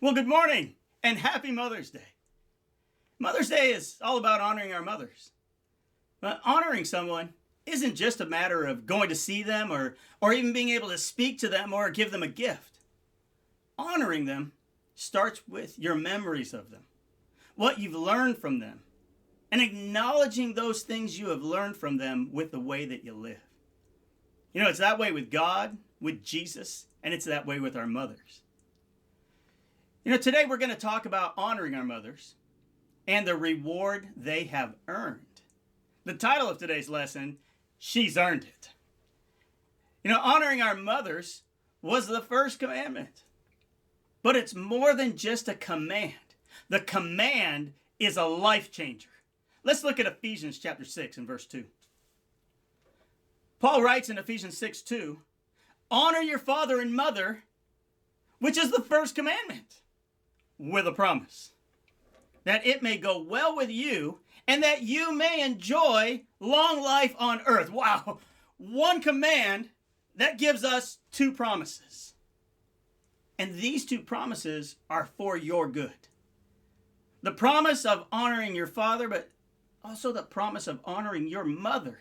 Well, good morning and happy Mother's Day. Mother's Day is all about honoring our mothers. But honoring someone isn't just a matter of going to see them or even being able to speak to them or give them a gift. Honoring them starts with your memories of them, what you've learned from them, and acknowledging those things you have learned from them with the way that you live. You know, it's that way with God, with Jesus, and it's that way with our mothers. You know, today we're going to talk about honoring our mothers and the reward they have earned. The title of today's lesson, She's Earned It. You know, honoring our mothers was the first commandment. But it's more than just a command. The command is a life changer. Let's look at Ephesians chapter 6 and verse 2. Paul writes in Ephesians 6:2, honor your father and mother, which is the first commandment, with a promise, that it may go well with you and that you may enjoy long life on earth. Wow, one command that gives us two promises. And these two promises are for your good. The promise of honoring your father, but also the promise of honoring your mother,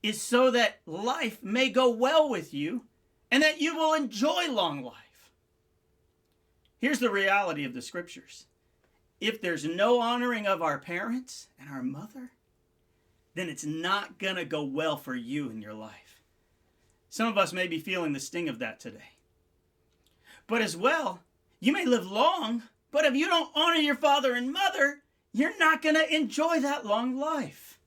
is so that life may go well with you and that you will enjoy long life. Here's the reality of the scriptures. If there's no honoring of our parents and our mother, then it's not going to go well for you in your life. Some of us may be feeling the sting of that today. But as well, you may live long, but if you don't honor your father and mother, you're not going to enjoy that long life.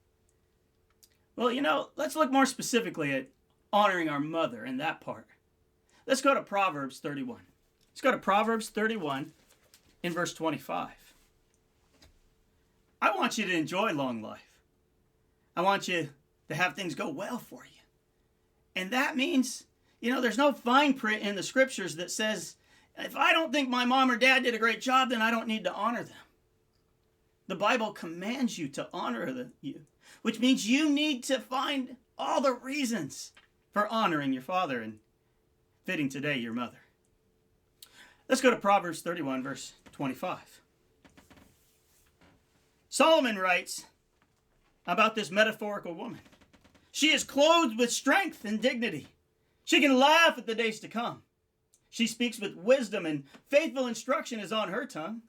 Well, you know, let's look more specifically at honoring our mother and that part. Let's go to Proverbs 31. Let's go to Proverbs 31 in verse 25. I want you to enjoy long life. I want you to have things go well for you. And that means, you know, there's no fine print in the scriptures that says, if I don't think my mom or dad did a great job, then I don't need to honor them. The Bible commands you to honor you, which means you need to find all the reasons for honoring your father and fitting today your mother. Let's go to Proverbs 31, verse 25. Solomon writes about this metaphorical woman. She is clothed with strength and dignity. She can laugh at the days to come. She speaks with wisdom, and faithful instruction is on her tongue.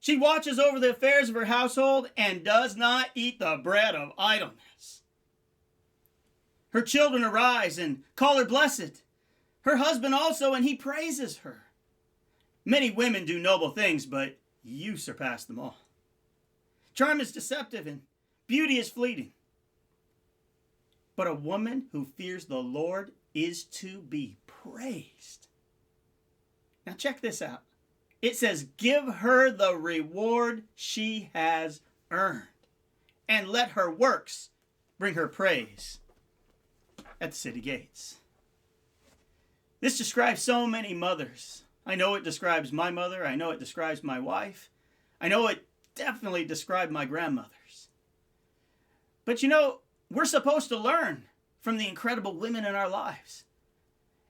She watches over the affairs of her household and does not eat the bread of idleness. Her children arise and call her blessed. Her husband also, and he praises her. Many women do noble things, but you surpass them all. Charm is deceptive and beauty is fleeting. But a woman who fears the Lord is to be praised. Now check this out. It says, give her the reward she has earned, and let her works bring her praise at the city gates. This describes so many mothers. I know it describes my mother. I know it describes my wife. I know it definitely described my grandmothers. But you know, we're supposed to learn from the incredible women in our lives.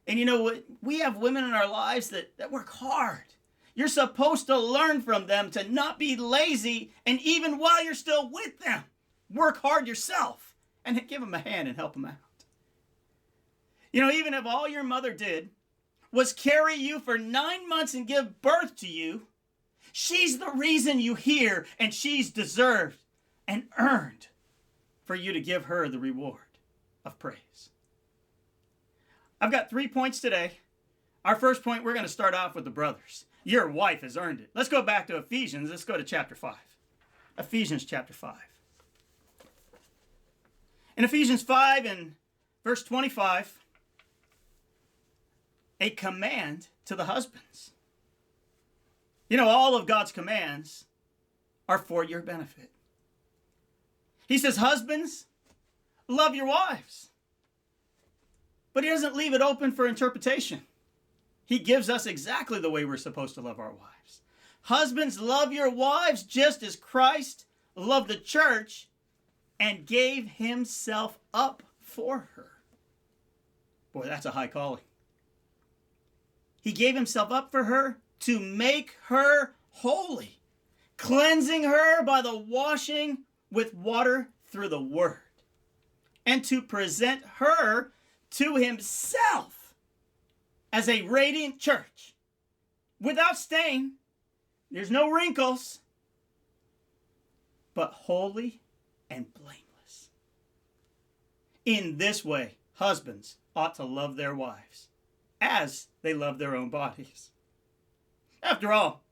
And you know what? We have women in our lives that work hard. You're supposed to learn from them to not be lazy, and even while you're still with them, work hard yourself and give them a hand and help them out. You know, even if all your mother did was carry you for 9 months and give birth to you, she's the reason you hear, and she's deserved and earned for you to give her the reward of praise. I've got 3 points today. Our first point, we're going to start off with the brothers. Your wife has earned it. Let's go back to Ephesians. Let's go to chapter 5. Ephesians chapter 5. In Ephesians 5 and verse 25, a command to the husbands. You know, all of God's commands are for your benefit. He says, husbands, love your wives. But he doesn't leave it open for interpretation. He gives us exactly the way we're supposed to love our wives. Husbands, love your wives just as Christ loved the church and gave himself up for her. Boy, that's a high calling. He gave himself up for her to make her holy, cleansing her by the washing with water through the word, and to present her to himself as a radiant church, without stain, there's no wrinkles, but holy and blameless. In this way, husbands ought to love their wives as they love their own bodies. After all,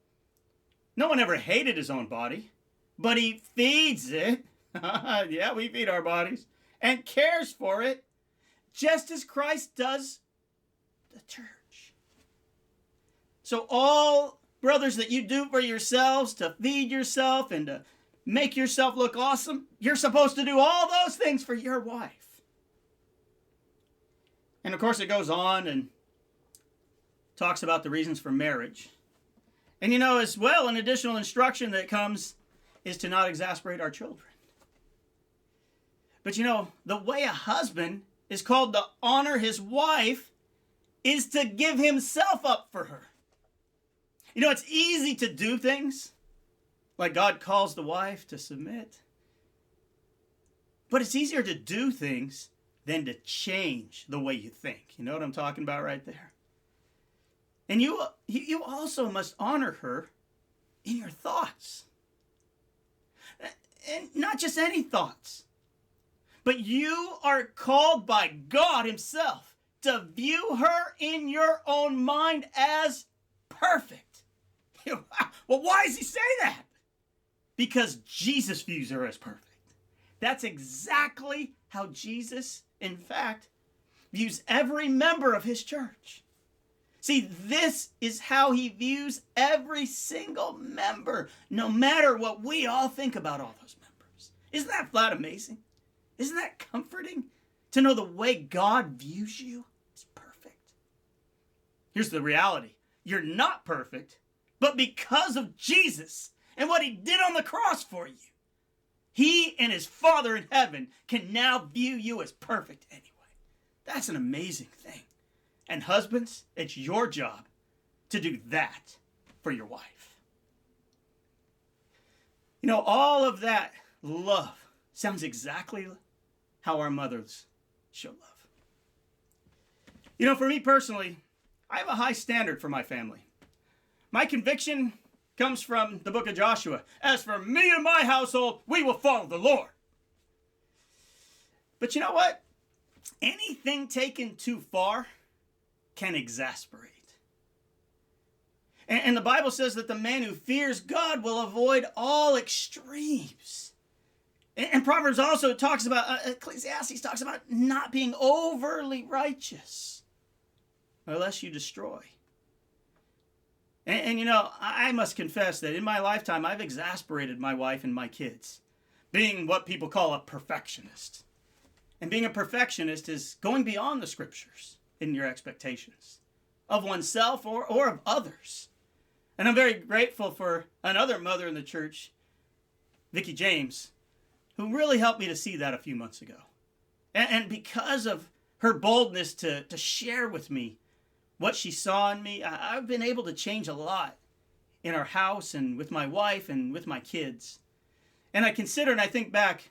no one ever hated his own body, but he feeds it. Yeah, we feed our bodies and cares for it, just as Christ does the church. So all, brothers, that you do for yourselves to feed yourself and to make yourself look awesome, you're supposed to do all those things for your wife. And of course it goes on and talks about the reasons for marriage. And as well, an additional instruction that comes is to not exasperate our children. But the way a husband is called to honor his wife is to give himself up for her. It's easy to do things like God calls the wife to submit. But it's easier to do things than to change the way you think. You know what I'm talking about right there? And you also must honor her in your thoughts. And not just any thoughts. But you are called by God himself to view her in your own mind as perfect. Well, why does he say that? Because Jesus views her as perfect. That's exactly how Jesus, in fact, views every member of his church. See, this is how he views every single member, no matter what we all think about all those members. Isn't that flat amazing? Isn't that comforting to know the way God views you is perfect? Here's the reality. You're not perfect, but because of Jesus and what he did on the cross for you, he and his Father in heaven can now view you as perfect anyway. That's an amazing thing. And husbands, it's your job to do that for your wife. All of that love sounds exactly how our mothers show love. For me personally, I have a high standard for my family. My conviction comes from the book of Joshua. As for me and my household, we will follow the Lord. But you know what? Anything taken too far can exasperate. And the Bible says that the man who fears God will avoid all extremes. And Proverbs also talks about, Ecclesiastes talks about not being overly righteous, unless you destroy. And I must confess that in my lifetime, I've exasperated my wife and my kids, being what people call a perfectionist. And being a perfectionist is going beyond the scriptures in your expectations of oneself or of others. And I'm very grateful for another mother in the church, Vicki James, who really helped me to see that a few months ago. And because of her boldness to share with me what she saw in me, I've been able to change a lot in our house and with my wife and with my kids. And I consider and I think back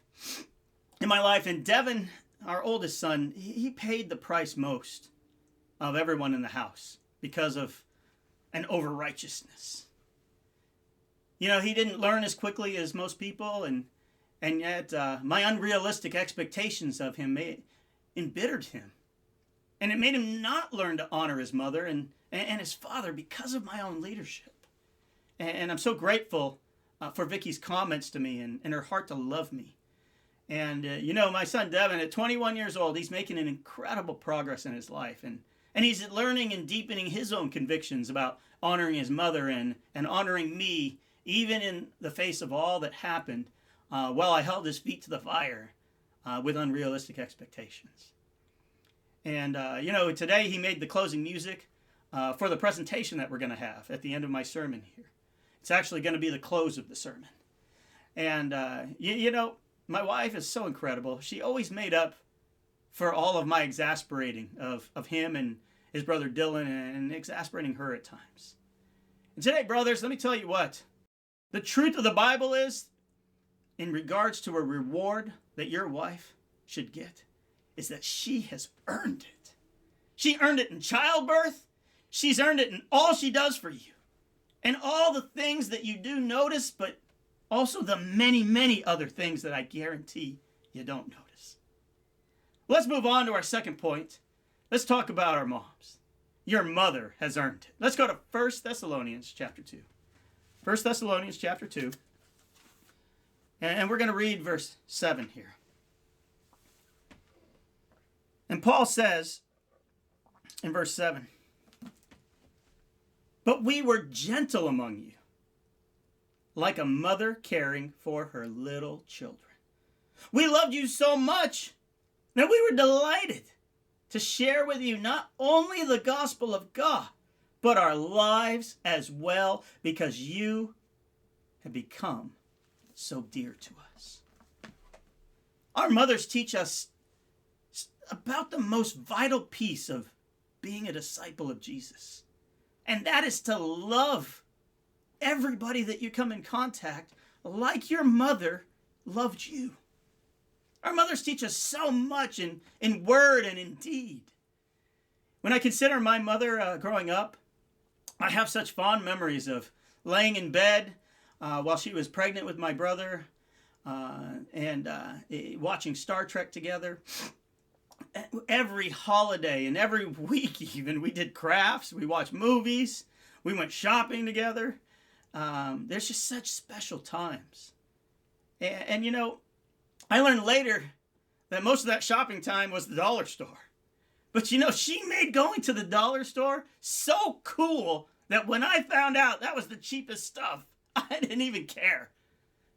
in my life, and Devin, our oldest son, he paid the price most of everyone in the house because of an over-righteousness. He didn't learn as quickly as most people, and yet my unrealistic expectations of him embittered him. And it made him not learn to honor his mother and his father because of my own leadership. And I'm so grateful for Vicky's comments to me and her heart to love me. And, my son Devin, at 21 years old, he's making an incredible progress in his life. And he's learning and deepening his own convictions about honoring his mother and honoring me, even in the face of all that happened while I held his feet to the fire with unrealistic expectations. And, today he made the closing music for the presentation that we're going to have at the end of my sermon here. It's actually going to be the close of the sermon. And, my wife is so incredible. She always made up for all of my exasperating of him and his brother Dylan and exasperating her at times. And today, brothers, let me tell you what. The truth of the Bible is, in regards to a reward that your wife should get, is that she has earned it. She earned it in childbirth. She's earned it in all she does for you. And all the things that you do notice, but also the many, many other things that I guarantee you don't notice. Let's move on to our second point. Let's talk about our moms. Your mother has earned it. Let's go to 1 Thessalonians chapter 2. 1 Thessalonians chapter 2. And we're going to read verse 7 here. And Paul says in verse 7, "But we were gentle among you, like a mother caring for her little children. We loved you so much that we were delighted to share with you not only the gospel of God, but our lives as well, because you have become so dear to us." Our mothers teach us about the most vital piece of being a disciple of Jesus. And that is to love everybody that you come in contact like your mother loved you. Our mothers teach us so much in word and in deed. When I consider my mother growing up, I have such fond memories of laying in bed while she was pregnant with my brother and watching Star Trek together. Every holiday and every week even, we did crafts, we watched movies, we went shopping together. There's just such special times. And you know, I learned later that most of that shopping time was the dollar store. But you know, she made going to the dollar store so cool that when I found out that was the cheapest stuff, I didn't even care.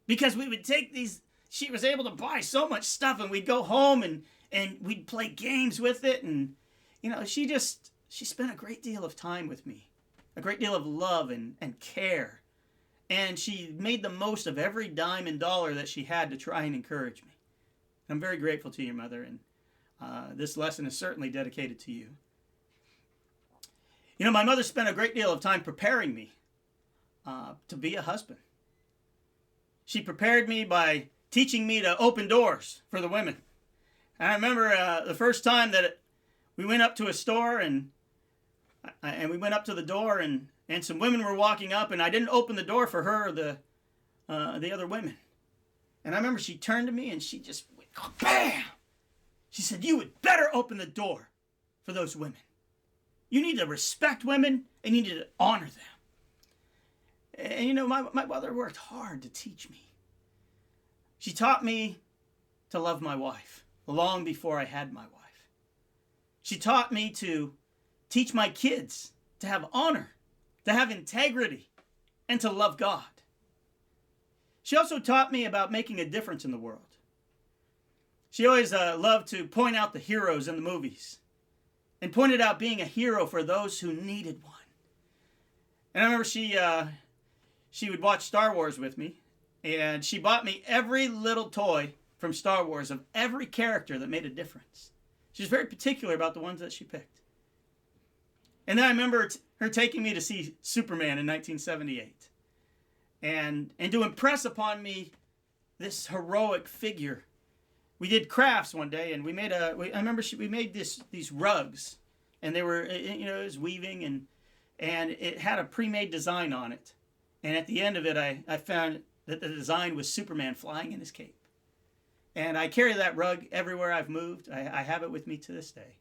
Because we would take these, she was able to buy so much stuff, and we'd go home and we'd play games with it. And, you know, she spent a great deal of time with me, a great deal of love and care. And she made the most of every dime and dollar that she had to try and encourage me. I'm very grateful to your mother, and this lesson is certainly dedicated to you. You know, my mother spent a great deal of time preparing me to be a husband. She prepared me by teaching me to open doors for the women. And I remember the first time that we went up to a store and we went up to the door and some women were walking up, and I didn't open the door for her or the other women. And I remember she turned to me and she just went, bam! She said, "You would better open the door for those women. You need to respect women and you need to honor them." And you know, my mother worked hard to teach me. She taught me to love my wife long before I had my wife. She taught me to teach my kids to have honor, to have integrity, and to love God. She also taught me about making a difference in the world. She always loved to point out the heroes in the movies and pointed out being a hero for those who needed one. And I remember she would watch Star Wars with me, and she bought me every little toy from Star Wars of every character that made a difference. She was very particular about the ones that she picked. And then I remember her taking me to see Superman in 1978. And to impress upon me this heroic figure, we did crafts one day, and we made we made these rugs, and they were, you know, it was weaving, and it had a pre-made design on it. And at the end of it, I found that the design was Superman flying in his cape. And I carry that rug everywhere I've moved. I have it with me to this day.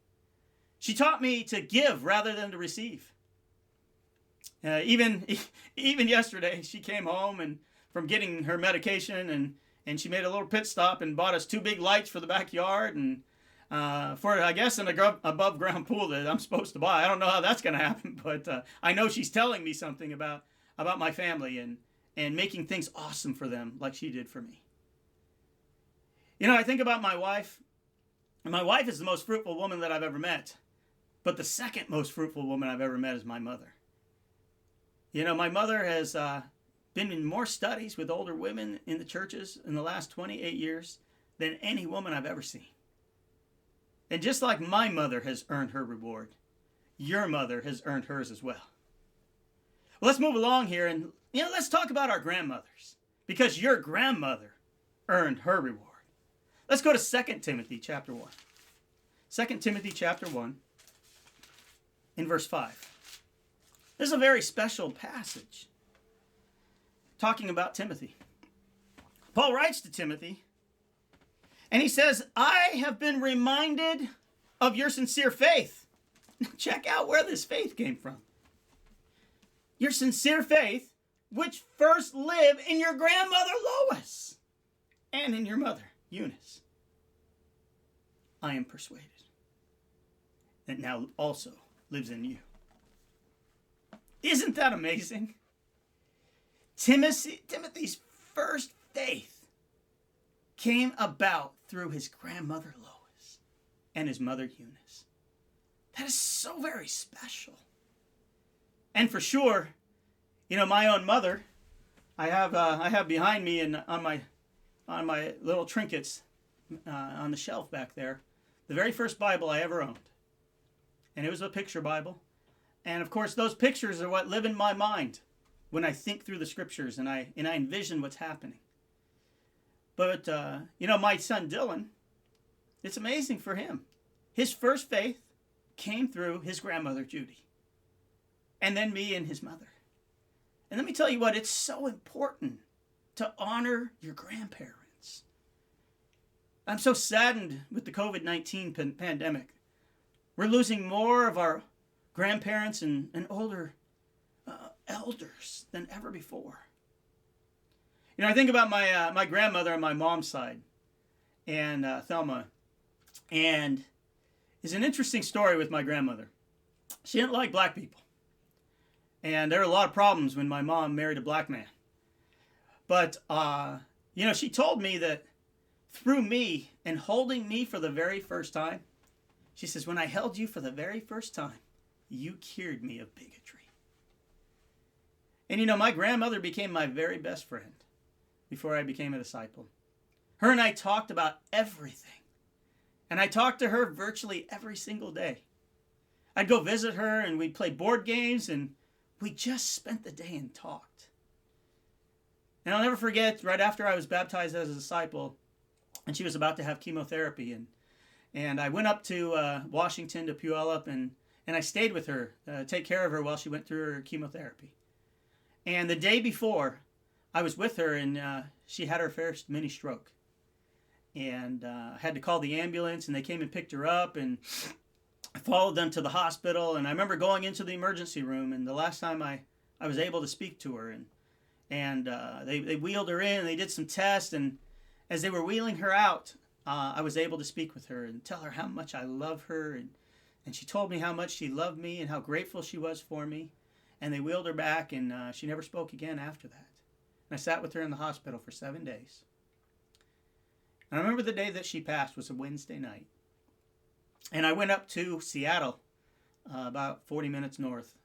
She taught me to give rather than to receive. Even yesterday, she came home and from getting her medication, and she made a little pit stop and bought us 2 big lights for the backyard, and for, I guess, an above ground pool that I'm supposed to buy. I don't know how that's going to happen, but I know she's telling me something about my family and making things awesome for them like she did for me. You know, I think about my wife, and my wife is the most fruitful woman that I've ever met. But the second most fruitful woman I've ever met is my mother. You know, my mother has been in more studies with older women in the churches in the last 28 years than any woman I've ever seen. And just like my mother has earned her reward, your mother has earned hers as well. Well, let's move along here and let's talk about our grandmothers, because your grandmother earned her reward. Let's go to 2 Timothy chapter 1. 2 Timothy chapter 1 in verse 5. This is a very special passage talking about Timothy. Paul writes to Timothy, and he says, I have been reminded of your sincere faith. Check out where this faith came from. Your sincere faith, which first lived in your grandmother Lois and in your mother Eunice. I am persuaded that now also lives in you. Isn't that amazing? Timothy's first faith came about through his grandmother Lois and his mother Eunice. That is so very special. And for sure, my own mother, I have behind me and on my little trinkets on the shelf back there, the very first Bible I ever owned. And it was a picture Bible. And of course, those pictures are what live in my mind when I think through the scriptures and I envision what's happening. But, my son Dylan, it's amazing for him. His first faith came through his grandmother Judy. And then me and his mother. And let me tell you what, it's so important to honor your grandparents. I'm so saddened with the COVID-19 pandemic. We're losing more of our grandparents and older elders than ever before. I think about my grandmother on my mom's side, and Thelma, and it's an interesting story with my grandmother. She didn't like black people. And there were a lot of problems when my mom married a black man. But, she told me that through me and holding me for the very first time, she says, when I held you for the very first time, you cured me of bigotry. And, my grandmother became my very best friend before I became a disciple. Her and I talked about everything. And I talked to her virtually every single day. I'd go visit her and we'd play board games and we just spent the day and talked. And I'll never forget, right after I was baptized as a disciple, and she was about to have chemotherapy, and I went up to Washington to Puyallup, and I stayed with her, take care of her while she went through her chemotherapy. And the day before, I was with her, and she had her first mini stroke. And I had to call the ambulance, and they came and picked her up, and I followed them to the hospital, and I remember going into the emergency room, and the last time I was able to speak to her, and they wheeled her in, and they did some tests, and as they were wheeling her out, I was able to speak with her and tell her how much I love her, and she told me how much she loved me and how grateful she was for me, and they wheeled her back, and she never spoke again after that. And I sat with her in the hospital for 7 days. And I remember the day that she passed was a Wednesday night. And I went up to Seattle, about 40 minutes north,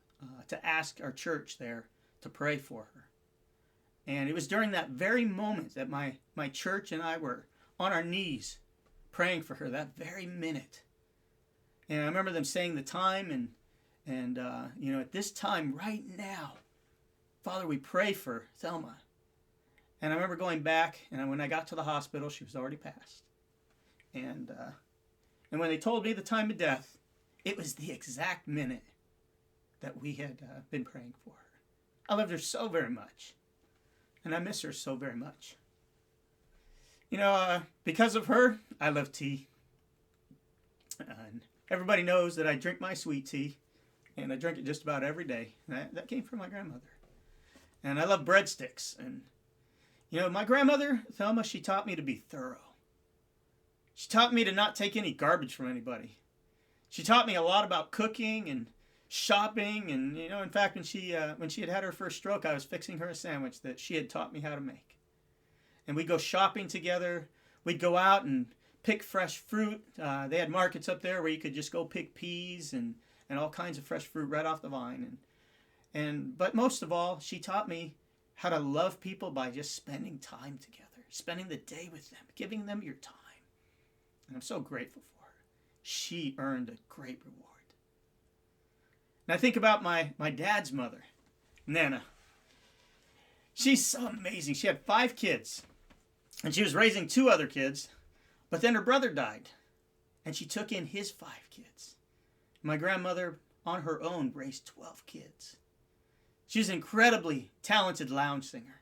to ask our church there to pray for her. And it was during that very moment that my church and I were on our knees praying for her, that very minute. And I remember them saying the time, and at this time right now, Father, we pray for Thelma. And I remember going back, and when I got to the hospital, she was already passed. And when they told me the time of death, it was the exact minute that we had been praying for her. I loved her so very much. And I miss her so very much. Because of her, I love tea. And everybody knows that I drink my sweet tea. And I drink it just about every day. That came from my grandmother. And I love breadsticks. And, my grandmother, Thelma, she taught me to be thorough. She taught me to not take any garbage from anybody. She taught me a lot about cooking and shopping. And, in fact, when she had her first stroke, I was fixing her a sandwich that she had taught me how to make. And we'd go shopping together. We'd go out and pick fresh fruit. They had markets up there where you could just go pick peas and all kinds of fresh fruit right off the vine. But most of all, she taught me how to love people by just spending time together, spending the day with them, giving them your time. And I'm so grateful for her. She earned a great reward. And I think about my dad's mother. Nana. She's so amazing. She had 5 kids, and she was raising 2 other kids, but then her brother died, and she took in his 5 kids. My grandmother, on her own, raised 12 kids. She was an incredibly talented lounge singer,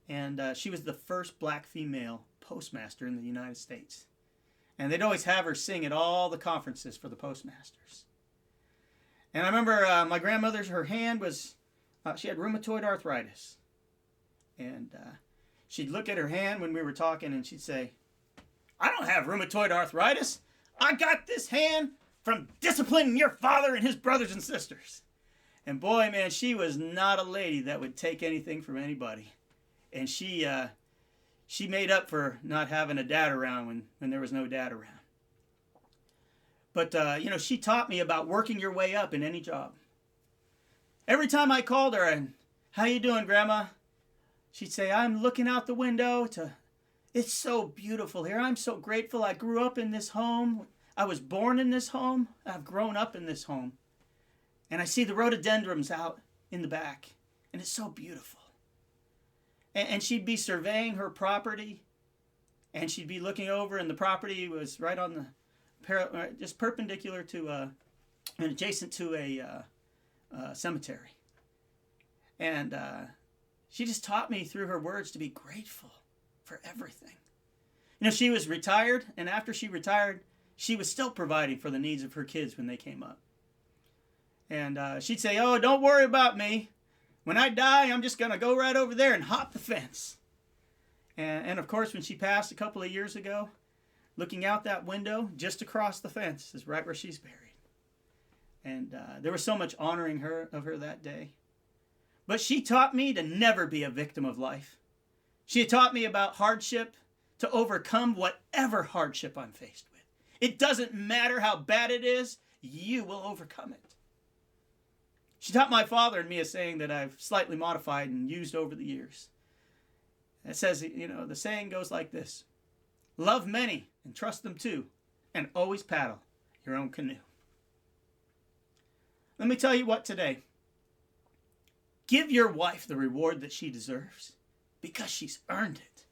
and she was the first black female postmaster in the United States. And they'd always have her sing at all the conferences for the postmasters. And I remember my grandmother's, her hand was, she had rheumatoid arthritis. And she'd look at her hand when we were talking and she'd say, I don't have rheumatoid arthritis. I got this hand from disciplining your father and his brothers and sisters. And boy, man, she was not a lady that would take anything from anybody. And she made up for not having a dad around when there was no dad around. But, she taught me about working your way up in any job. Every time I called her and, how you doing, Grandma? She'd say, I'm looking out the window it's so beautiful here. I'm so grateful I grew up in this home. I was born in this home. I've grown up in this home. And I see the rhododendrons out in the back. And it's so beautiful. And she'd be surveying her property. And she'd be looking over, and the property was right on the, just perpendicular to, and adjacent to a cemetery. And she just taught me through her words to be grateful for everything. She was retired, and after she retired, she was still providing for the needs of her kids when they came up. And she'd say, oh, don't worry about me. When I die, I'm just going to go right over there and hop the fence. And of course, when she passed a couple of years ago, looking out that window, just across the fence is right where she's buried. And there was so much honoring of her that day. But she taught me to never be a victim of life. She taught me about hardship, to overcome whatever hardship I'm faced with. It doesn't matter how bad it is, you will overcome it. She taught my father and me a saying that I've slightly modified and used over the years. It says, the saying goes like this: love many and trust them too, and always paddle your own canoe. Let me tell you what today. Give your wife the reward that she deserves because she's earned it.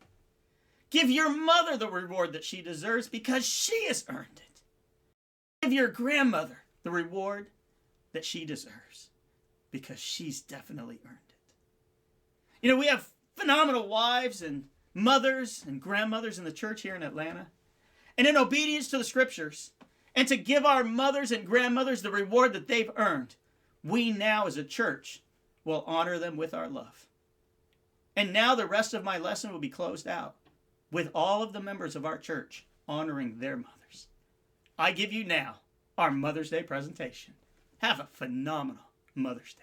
Give your mother the reward that she deserves because she has earned it. Give your grandmother the reward that she deserves because she's definitely earned it. We have phenomenal wives and mothers and grandmothers in the church here in Atlanta. And in obedience to the scriptures and to give our mothers and grandmothers the reward that they've earned, we now as a church will honor them with our love. And now the rest of my lesson will be closed out with all of the members of our church honoring their mothers. I give you now our Mother's Day presentation. Have a phenomenal Mother's Day.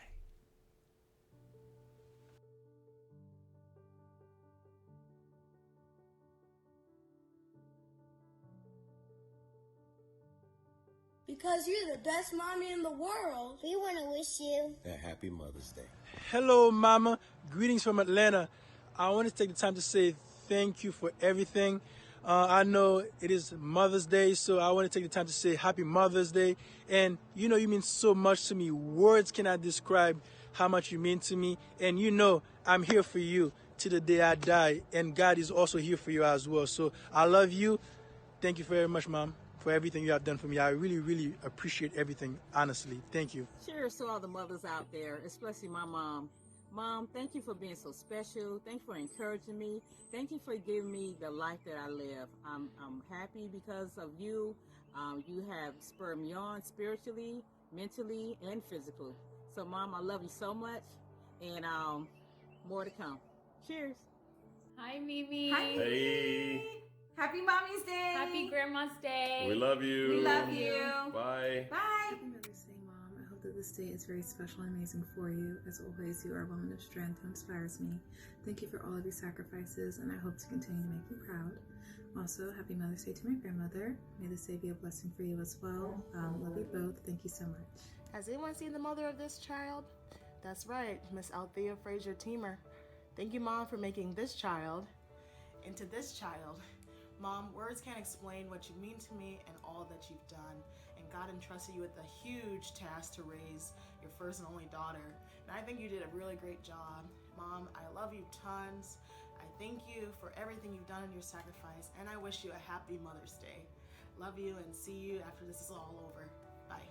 Because you're the best mommy in the world, we want to wish you a happy Mother's Day. Hello, Mama. Greetings from Atlanta. I want to take the time to say thank you for everything. I know it is Mother's Day, so I want to take the time to say Happy Mother's Day. And you mean so much to me. Words cannot describe how much you mean to me. And I'm here for you to the day I die. And God is also here for you as well. So I love you. Thank you very much, Mom, for everything you have done for me. I really, really appreciate everything, honestly. Thank you. Cheers to all the mothers out there, especially my mom. Mom, thank you for being so special. Thank you for encouraging me. Thank you for giving me the life that I live. I'm happy because of you. You have spurred me on spiritually, mentally, and physically. So, Mom, I love you so much, and more to come. Cheers. Hi, Mimi. Hi. Hey. Happy Mommy's Day. Happy Grandma's Day. We love you. We love you. Bye. Bye. Happy Mother's Day, Mom. I hope that this day is very special and amazing for you. As always, you are a woman of strength who inspires me. Thank you for all of your sacrifices, and I hope to continue to make you proud. Also, happy Mother's Day to my grandmother. May this day be a blessing for you as well. Love you both. Thank you so much. Has anyone seen the mother of this child? That's right, Miss Althea Fraser Teamer. Thank you, Mom, for making this child into this child. Mom, words can't explain what you mean to me and all that you've done. And God entrusted you with a huge task to raise your first and only daughter. And I think you did a really great job. Mom, I love you tons. I thank you for everything you've done in your sacrifice, and I wish you a happy Mother's Day. Love you, and see you after this is all over. Bye.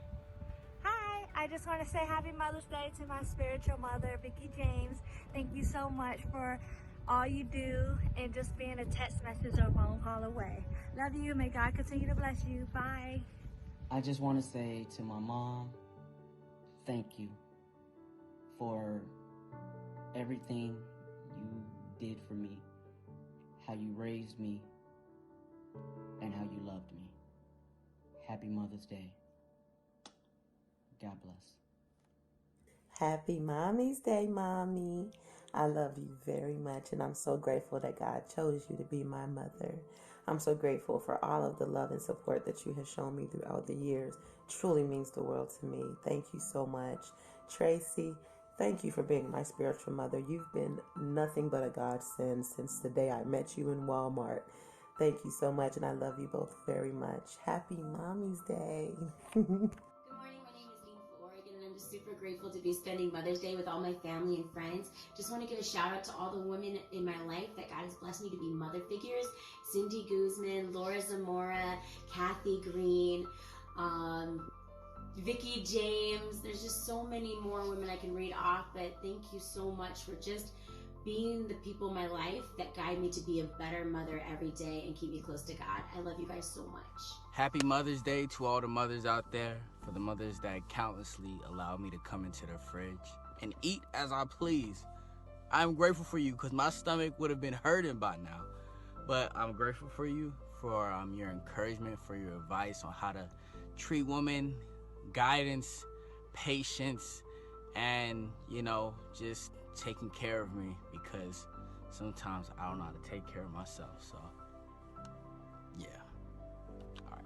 Hi, I just want to say happy Mother's Day to my spiritual mother, Vicki James. Thank you so much for all you do and just being a text message or phone call away. Love you. May God continue to bless you. Bye. I just want to say to my mom, thank you for everything you did for me, how you raised me, and how you loved me. Happy Mother's Day. God bless. Happy Mommy's Day, Mommy. I love you very much, and I'm so grateful that God chose you to be my mother. I'm so grateful for all of the love and support that you have shown me throughout the years. Truly means the world to me. Thank you so much. Tracy, thank you for being my spiritual mother. You've been nothing but a godsend since the day I met you in Walmart. Thank you so much, and I love you both very much. Happy Mommy's Day. Good morning, my name is Dean from Oregon, and I'm just super grateful to be spending Mother's Day with all my family and friends. Just want to give a shout out to all the women in my life that God has blessed me to be mother figures. Cindy Guzman, Laura Zamora, Kathy Green, Vicki James. There's just so many more women I can read off, but thank you so much for just being the people in my life that guide me to be a better mother every day and keep me close to God. I love you guys so much. Happy Mother's Day to all the mothers out there, for the mothers that countlessly allow me to come into their fridge and eat as I please. I'm grateful for you because my stomach would have been hurting by now. But I'm grateful for you, for your encouragement, for your advice on how to treat women, guidance, patience, and, just taking care of me, because sometimes I don't know how to take care of myself. So, yeah. All right.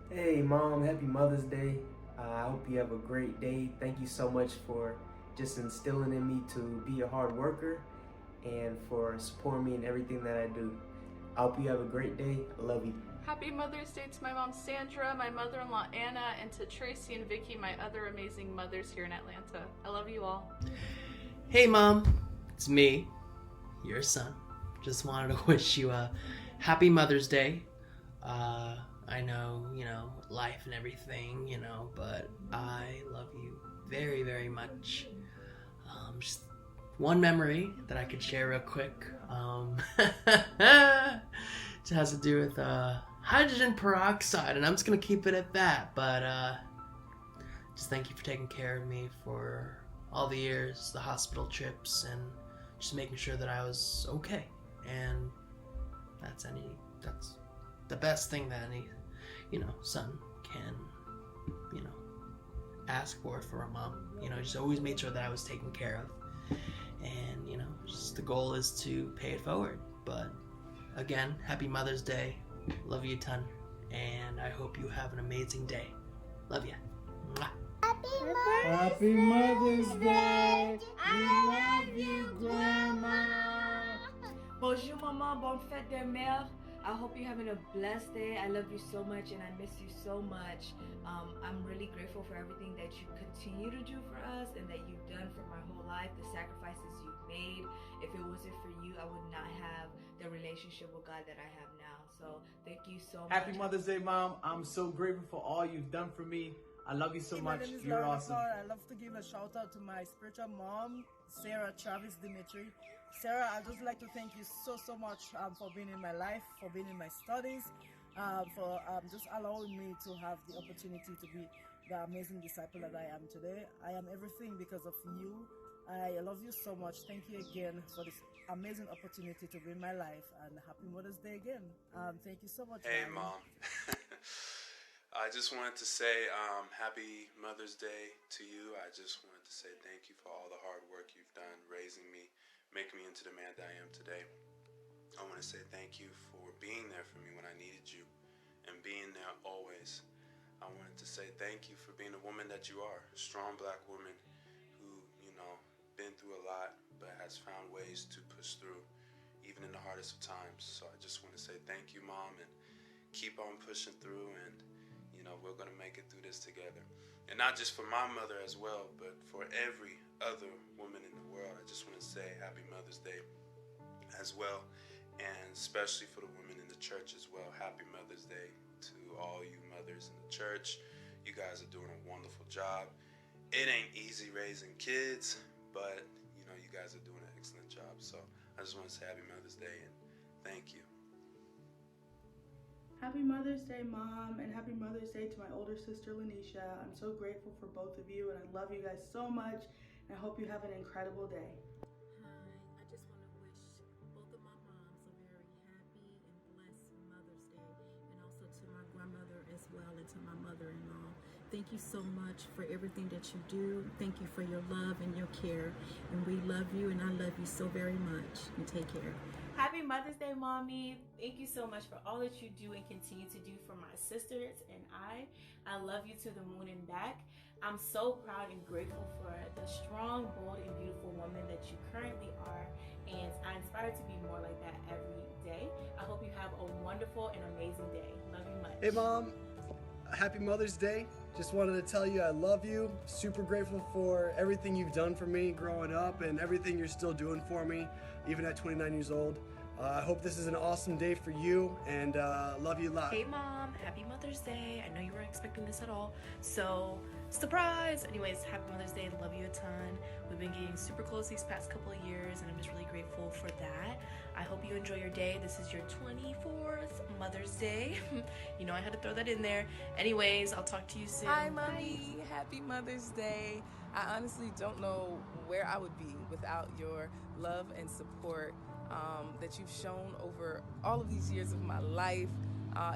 Hey, Mom, happy Mother's Day. I hope you have a great day. Thank you so much for just instilling in me to be a hard worker and for supporting me in everything that I do. I hope you have a great day. I love you. Happy Mother's Day to my mom Sandra, my mother-in-law Anna, and to Tracy and Vicky, my other amazing mothers here in Atlanta. I love you all. Hey Mom, it's me, your son. Just wanted to wish you a happy Mother's Day. I know, life and everything, but I love you very, very much. Just one memory that I could share real quick. It has to do with hydrogen peroxide, and I'm just gonna keep it at that. But just thank you for taking care of me for all the years, the hospital trips, and just making sure that I was okay. And that's the best thing that any, son can, ask for a mom. Just always made sure that I was taken care of. And, just the goal is to pay it forward. But again, happy Mother's Day. Love you a ton. And I hope you have an amazing day. Love ya. Mwah. Happy Mother's Day! We love you, Grandma! Bonjour, Maman. Bonne fête des mères. I hope you're having a blessed day. I love you so much and I miss you so much. I'm really grateful for everything that you continue to do for us and that you've done for my whole life, the sacrifices you've made. If it wasn't for you, I would not have the relationship with God that I have now. So thank you so much. Happy Mother's Day, Mom. I'm so grateful for all you've done for me. I love you so much. You're awesome. I love to give a shout out to my spiritual mom, Sarah Travis Dimitri. Sarah, I'd just like to thank you so much for being in my life, for being in my studies, for just allowing me to have the opportunity to be the amazing disciple that I am today. I am everything because of you. I love you so much. Thank you again for this amazing opportunity to be in my life, and happy Mother's Day again. Thank you so much. Hey, Mom. I just wanted to say happy Mother's Day to you. I just wanted to say thank you for all the hard work you've done raising me, making me into the man that I am today. I want to say thank you for being there for me when I needed you and being there always. I wanted to say thank you for being the woman that you are, a strong black woman who, been through a lot but has found ways to push through even in the hardest of times. So I just want to say thank you, Mom, and keep on pushing through and you know, we're going to make it through this together. And not just for my mother as well, but for every other woman in the world. I just want to say Happy Mother's Day as well, and especially for the women in the church as well. Happy Mother's Day to all you mothers in the church. You guys are doing a wonderful job. It ain't easy raising kids, but you know, you guys are doing an excellent job. So I just want to say Happy Mother's Day and thank you. Happy Mother's Day, Mom, and happy Mother's Day to my older sister, Lanisha. I'm so grateful for both of you, and I love you guys so much, and I hope you have an incredible day. Hi, I just want to wish both of my moms a very happy and blessed Mother's Day, and also to my grandmother as well, and to my mother-in-law. Thank you so much for everything that you do. Thank you for your love and your care, and we love you, and I love you so very much, and take care. Happy Mother's Day, Mommy. Thank you so much for all that you do and continue to do for my sisters and I love you to the moon and back. I'm so proud and grateful for the strong, bold, and beautiful woman that you currently are, and I aspire to be more like that every day. I hope you have a wonderful and amazing day. Love you much. Hey, Mom. Happy Mother's Day. Just wanted to tell you I love you. Super grateful for everything you've done for me growing up and everything you're still doing for me, even at 29 years old. I hope this is an awesome day for you, and love you a lot. Hey Mom, happy Mother's Day. I know you weren't expecting this at all, so surprise! Anyways, happy Mother's Day, love you a ton. We've been getting super close these past couple of years, and I'm just really grateful for that. I hope you enjoy your day. This is your 24th Mother's Day. You know I had to throw that in there. Anyways, I'll talk to you soon. Hi Mommy, happy Mother's Day. I honestly don't know where I would be without your love and support that you've shown over all of these years of my life,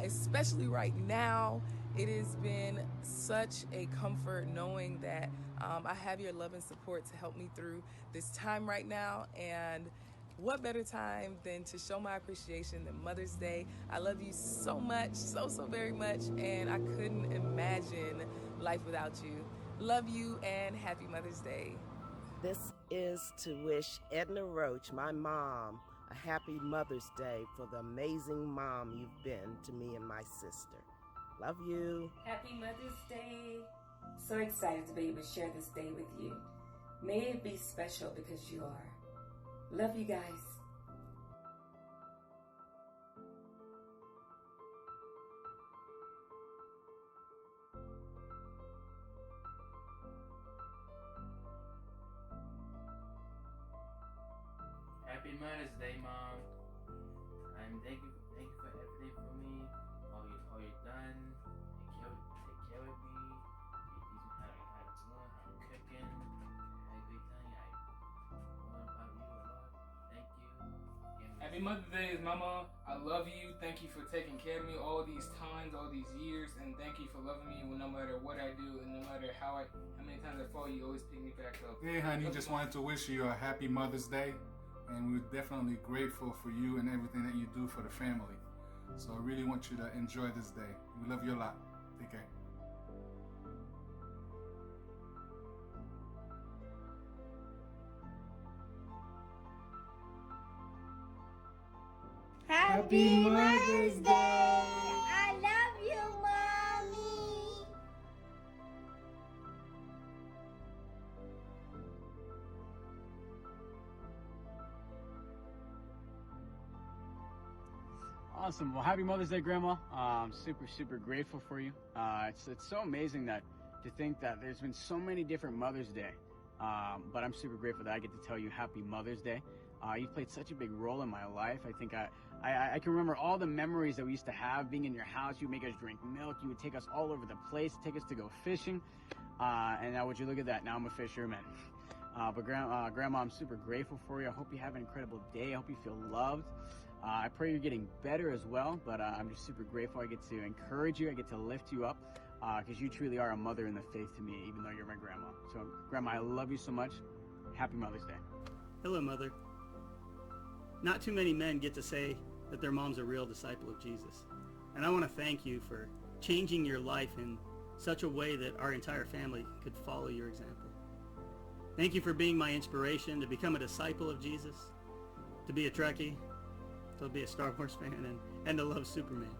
especially right now. It has been such a comfort knowing that I have your love and support to help me through this time right now, and what better time than to show my appreciation than Mother's Day. I love you so much, so very much, and I couldn't imagine life without you. Love you and happy Mother's Day. This is to wish Edna Roach, my mom, a happy Mother's Day for the amazing mom you've been to me and my sister. Love you. Happy Mother's Day. So excited to be able to share this day with you. May it be special because you are. Love you guys. Happy Mother's Day, Mom. Thank you for everything for me. All you done. Take care of me. You teach me how to doing, how to cooking, everything. I learn about you a lot. Thank you. Happy Mother's Day, Mama. I love you. Thank you for taking care of me all these times, all these years, and thank you for loving me no matter what I do and no matter how many times I fall, you always pick me back up. Hey, honey, just wanted to wish you a happy Mother's Day. And we're definitely grateful for you and everything that you do for the family. So I really want you to enjoy this day. We love you a lot. Take care. Happy Mother's Day! I love you, Mommy! Awesome. Well, happy Mother's Day, Grandma. I'm super grateful for you. It's so amazing to think that there's been so many different Mother's Day, but I'm super grateful that I get to tell you Happy Mother's Day. You've played such a big role in my life. I think I can remember all the memories that we used to have being in your house. You would make us drink milk. You would take us all over the place, take us to go fishing. And now would you look at that? Now I'm a fisherman. But Grandma, I'm super grateful for you. I hope you have an incredible day. I hope you feel loved. I pray you're getting better as well, but I'm just super grateful. I get to encourage you. I get to lift you up because you truly are a mother in the faith to me, even though you're my grandma. So, Grandma, I love you so much. Happy Mother's Day. Hello, Mother. Not too many men get to say that their mom's a real disciple of Jesus. And I want to thank you for changing your life in such a way that our entire family could follow your example. Thank you for being my inspiration to become a disciple of Jesus, to be a Trekkie, to be a Star Wars fan, and to love Superman.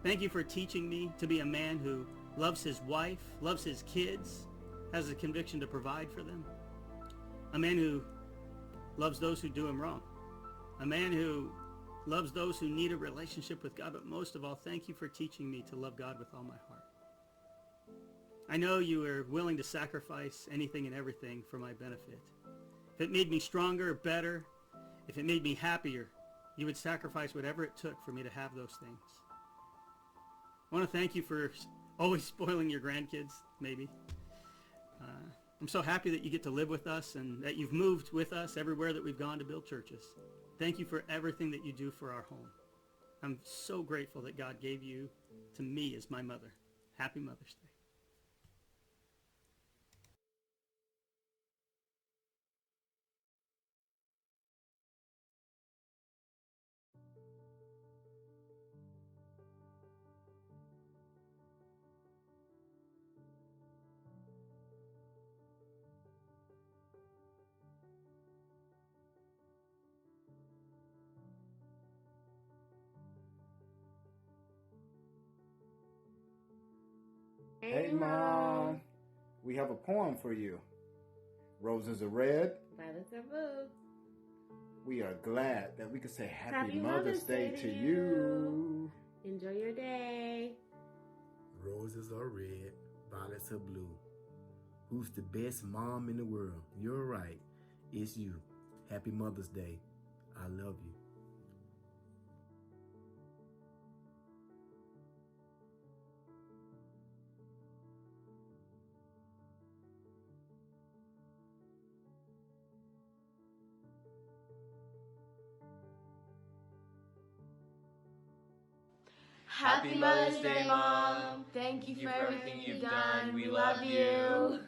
Thank you for teaching me to be a man who loves his wife, loves his kids, has a conviction to provide for them. A man who loves those who do him wrong. A man who loves those who need a relationship with God. But most of all, thank you for teaching me to love God with all my heart. I know you are willing to sacrifice anything and everything for my benefit. If it made me stronger, better, if it made me happier, you would sacrifice whatever it took for me to have those things. I want to thank you for always spoiling your grandkids, maybe. I'm so happy that you get to live with us and that you've moved with us everywhere that we've gone to build churches. Thank you for everything that you do for our home. I'm so grateful that God gave you to me as my mother. Happy Mother's Day. Hey, Mom. We have a poem for you. Roses are red. Violets are blue. We are glad that we can say Happy Mother's Day to you. Enjoy your day. Roses are red, violets are blue. Who's the best mom in the world? You're right. It's you. Happy Mother's Day. I love you. Happy Mother's Day, Mom. Thank you for everything you've done. We love you.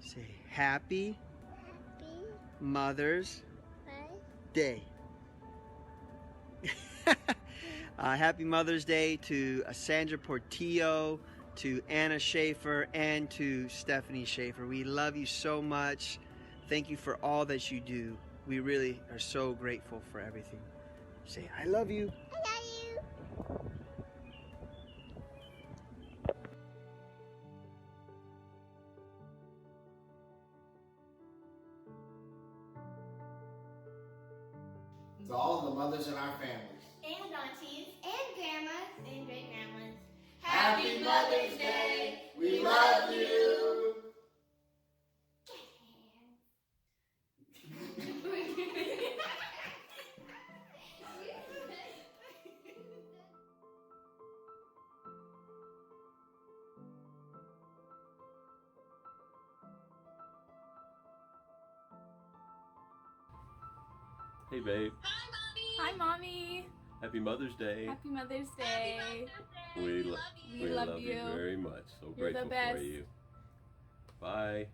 Say Happy Mother's Day. Happy Mother's Day to Sandra Portillo, to Anna Schaefer, and to Stephanie Schaefer. We love you so much. Thank you for all that you do. We really are so grateful for everything. Say, I love you. To all of the mothers in our families. And aunties. And grandmas. And great grandmas. Happy Mother's Day. We love you. Hey, babe. Hi, Mommy. Happy Mother's Day. Happy Mother's Day. We love you you. very much. So You're the grateful best. for you. Bye.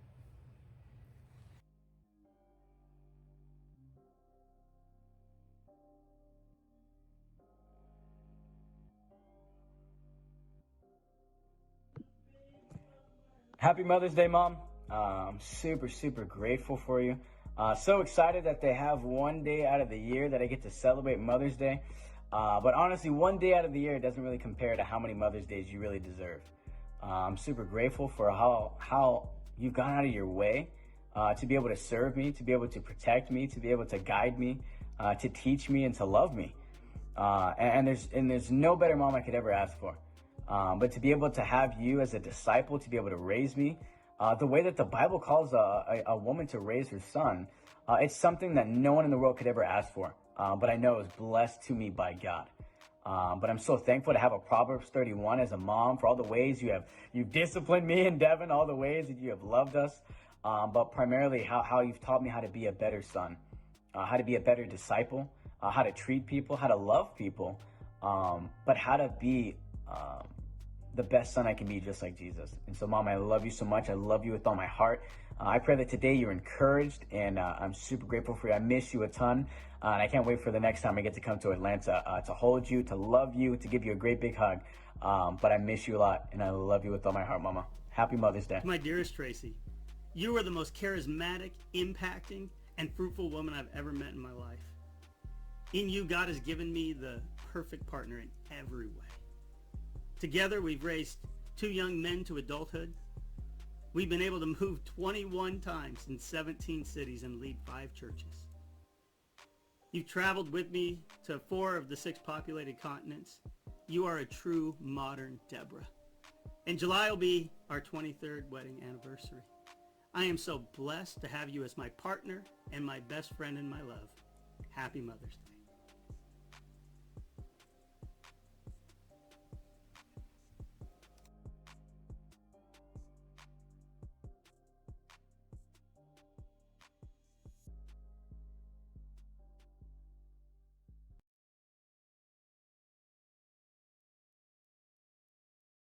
Happy Mother's Day, Mom. I'm super grateful for you. So excited that they have one day out of the year that I get to celebrate Mother's Day. But honestly, one day out of the year doesn't really compare to how many Mother's Days you really deserve. I'm super grateful for how you've gone out of your way to be able to serve me, to be able to protect me, to be able to guide me, to teach me, and to love me. And there's no better mom I could ever ask for. But to be able to have you as a disciple, to be able to raise me, the way that the Bible calls a woman to raise her son, it's something that no one in the world could ever ask for. But I know is blessed to me by God. But I'm so thankful to have a Proverbs 31 as a mom, for all the ways you've disciplined me and Devin, all the ways that you have loved us, but primarily how you've taught me how to be a better son, how to be a better disciple, how to treat people, how to love people, but how to be the best son I can be, just like Jesus. And so, Mom, I love you so much. I love you with all my heart. I pray that today you're encouraged, and I'm super grateful for you. I miss you a ton, and I can't wait for the next time I get to come to Atlanta to hold you, to love you, to give you a great big hug. But I miss you a lot, and I love you with all my heart, Mama. Happy Mother's Day. My dearest Tracy, you are the most charismatic, impacting, and fruitful woman I've ever met in my life. In you, God has given me the perfect partner in every way. Together, we've raised 2 young men to adulthood. We've been able to move 21 times in 17 cities and lead 5 churches. You've traveled with me to 4 of the 6 populated continents. You are a true modern Deborah. In July will be our 23rd wedding anniversary. I am so blessed to have you as my partner and my best friend in my love. Happy Mother's Day.